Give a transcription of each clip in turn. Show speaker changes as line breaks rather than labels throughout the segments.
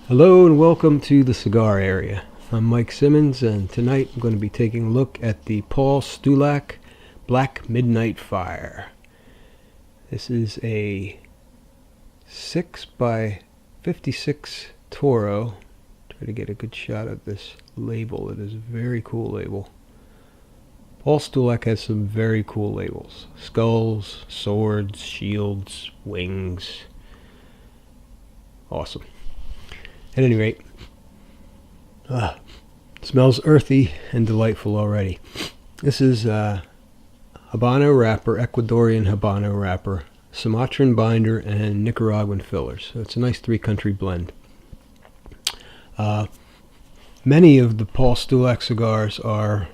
Hello and welcome to the Cigar Area. I'm Mike Simmons, and tonight I'm going to be taking a look at the Paul Stulac Black Midnight Fire. This is a 6x56 Toro. Try to get a good shot of this label. It is a very cool label. Paul Stulac has some very cool labels. Skulls, swords, shields, wings. Awesome. At any rate, smells earthy and delightful already. This is Habano wrapper, Ecuadorian Habano wrapper, Sumatran binder, and Nicaraguan fillers. So it's a nice three-country blend. Many of the Paul Stulac cigars are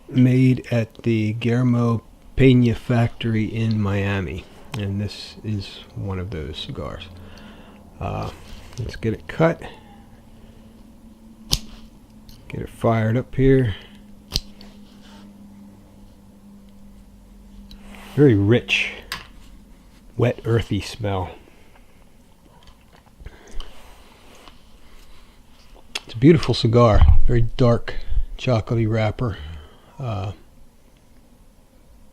made at the Guillermo Pena factory in Miami, and this is one of those cigars. Let's get it cut. Get it fired up here. Very rich, wet, earthy smell. It's a beautiful cigar. Very dark, chocolatey wrapper.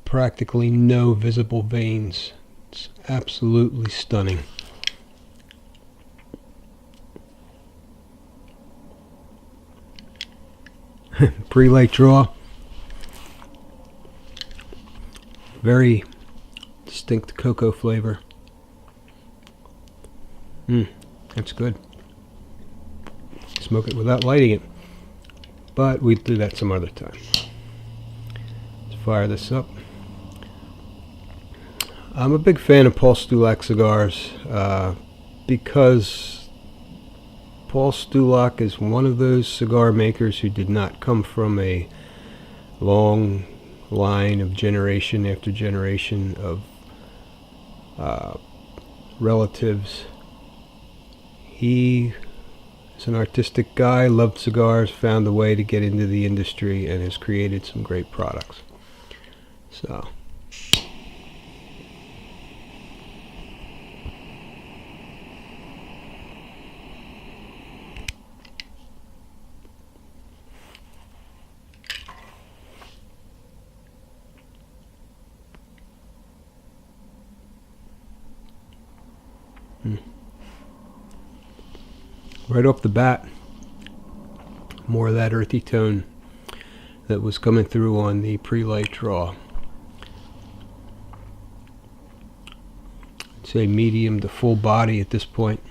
Practically no visible veins. It's absolutely stunning. Pre-light draw. Very distinct cocoa flavor. That's good. Smoke it without lighting it, but we'll do that some other time. Let's fire this up. I'm a big fan of Paul Stulac cigars because Paul Stulac is one of those cigar makers who did not come from a long line of generation after generation of relatives. He is an artistic guy, loved cigars, found a way to get into the industry, and has created some great products. So right off the bat, more of that earthy tone that was coming through on the pre-light draw. I'd say medium to full body at this point.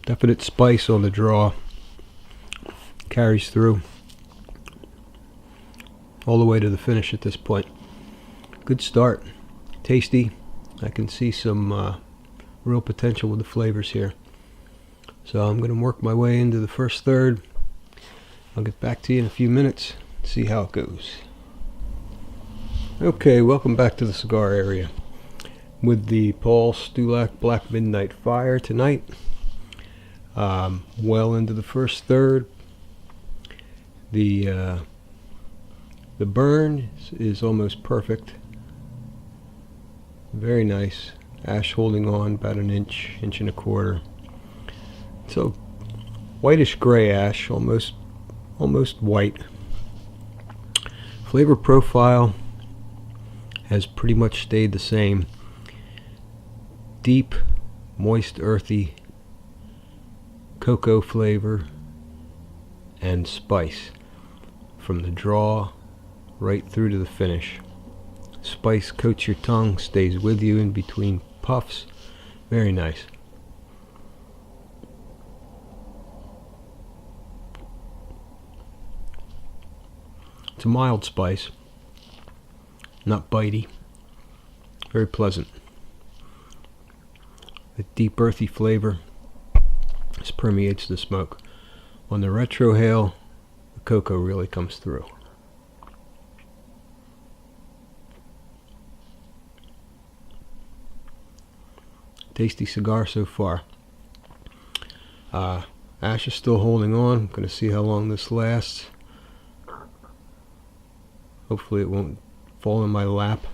Definite spice on the draw. Carries through all the way to the finish at this point. Good start. Tasty. I can see some real potential with the flavors here. So I'm going to work my way into the first third. I'll get back to you in a few minutes, see how it goes. Okay, welcome back to the Cigar Area with the Paul Stulac Black Midnight Fire tonight. Well into the first third. The burn is almost perfect. Very nice. Ash holding on about an inch, inch and a quarter. So whitish gray ash, almost white. Flavor profile has pretty much stayed the same. Deep, moist, earthy cocoa flavor and spice from the draw right through to the finish. Spice coats your tongue, stays with you in between puffs. Very nice. It's a mild spice, not bitey, very pleasant. The deep earthy flavor just permeates the smoke. On the retrohale, the cocoa really comes through. Tasty cigar so far. Ash is still holding on. I'm going to see how long this lasts. Hopefully it won't fall in my lap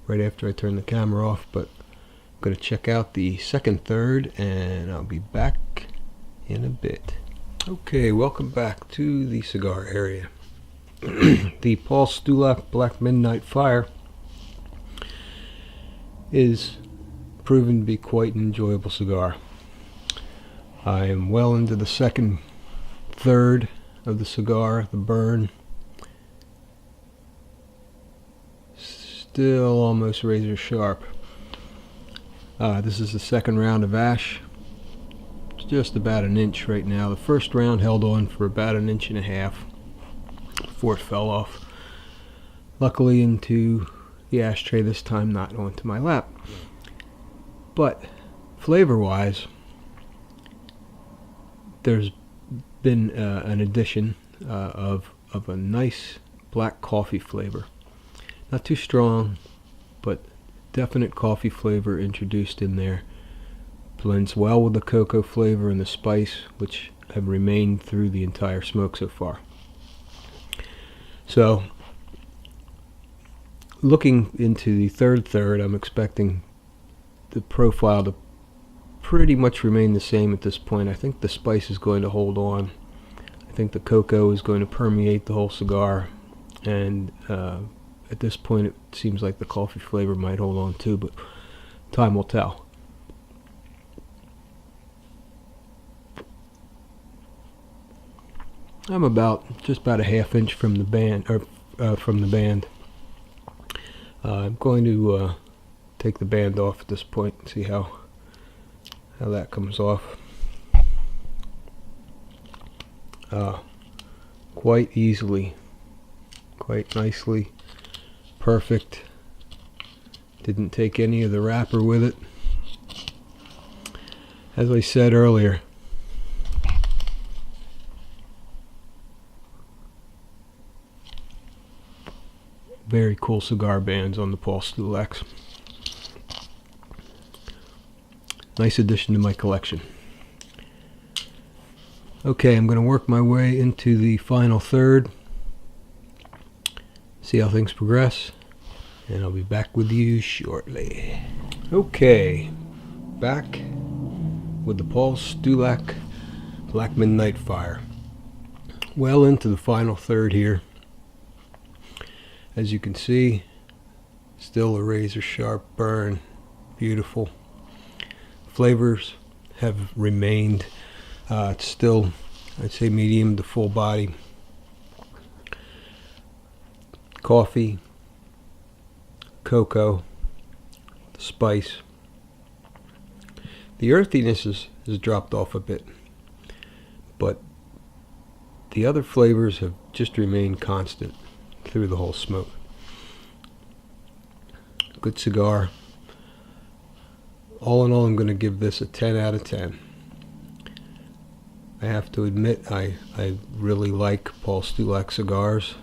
right after I turn the camera off, but I'm going to check out the second third and I'll be back in a bit. Okay, welcome back to the cigar area. The Paul Stulac Black Midnight Fire is proven to be quite an enjoyable cigar. I am well into the second third of the cigar, the burn. Still almost razor sharp. This is the second round of ash. It's just about an inch right now. The first round held on for about an inch and a half before it fell off. Luckily into the ashtray this time, not onto my lap. But flavor wise, there's been an addition of a nice black coffee flavor. Not too strong, but definite coffee flavor introduced in there. Blends well with the cocoa flavor and the spice, which have remained through the entire smoke so far. So, looking into the third, I'm expecting the profile to pretty much remain the same at this point. I think the spice is going to hold on. I think the cocoa is going to permeate the whole cigar, and at this point it seems like the coffee flavor might hold on too, but time will tell. I'm just about a half inch from the band, I'm going to take the band off at this point and see how that comes off. Quite easily, quite nicely, perfect. Didn't take any of the wrapper with it. As I said earlier, very cool cigar bands on the Paul Stulacs. Nice addition to my collection. Okay, I'm going to work my way into the final third, see how things progress, and I'll be back with you shortly. Okay, back with the Paul Stulac Black Midnight Fire. Well into the final third here. As you can see, still a razor sharp burn. Beautiful. Flavors have remained. It's still, I'd say, medium to full body. Coffee, cocoa, spice. The earthiness has dropped off a bit, but the other flavors have just remained constant through the whole smoke. Good cigar. All in all, I'm going to give this a 10 out of 10. I have to admit, I really like Paul Stulac cigars.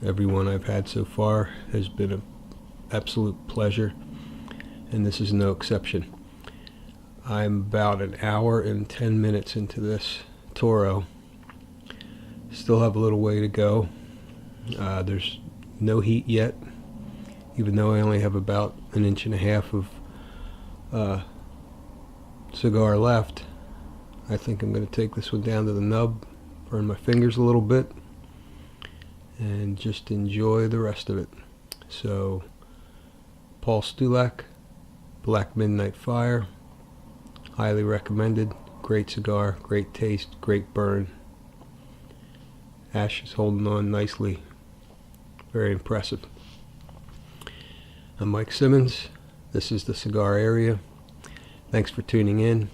Every one I've had so far has been an absolute pleasure, and this is no exception. I'm about an hour and 10 minutes into this Toro. Still have a little way to go. There's no heat yet, even though I only have about an inch and a half of cigar left. I think I'm going to take this one down to the nub, burn my fingers a little bit, and just enjoy the rest of it. So, Paul Stulac, Black Midnight Fire, highly recommended. Great cigar, great taste, great burn. Ash is holding on nicely. Very impressive. I'm Mike Simmons. This is the Cigar Area. Thanks for tuning in.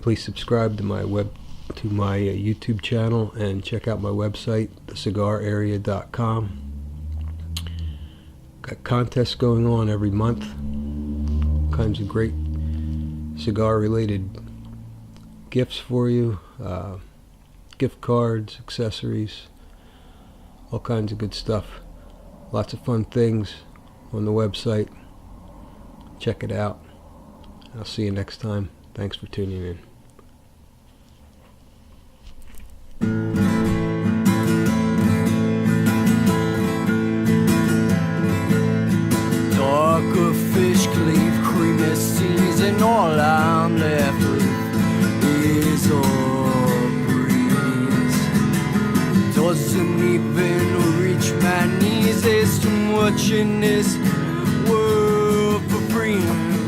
Please subscribe to my YouTube channel and check out my website, thecigararea.com. Got contests going on every month. All kinds of great cigar-related gifts for you. Gift cards, accessories, all kinds of good stuff. Lots of fun things on the website. Check it out. I'll see you next time. Thanks for tuning in.
fish cleave, creamy seas, and all I'm left with is a breeze. Doesn't even reach my knees. There's too much in this world for free.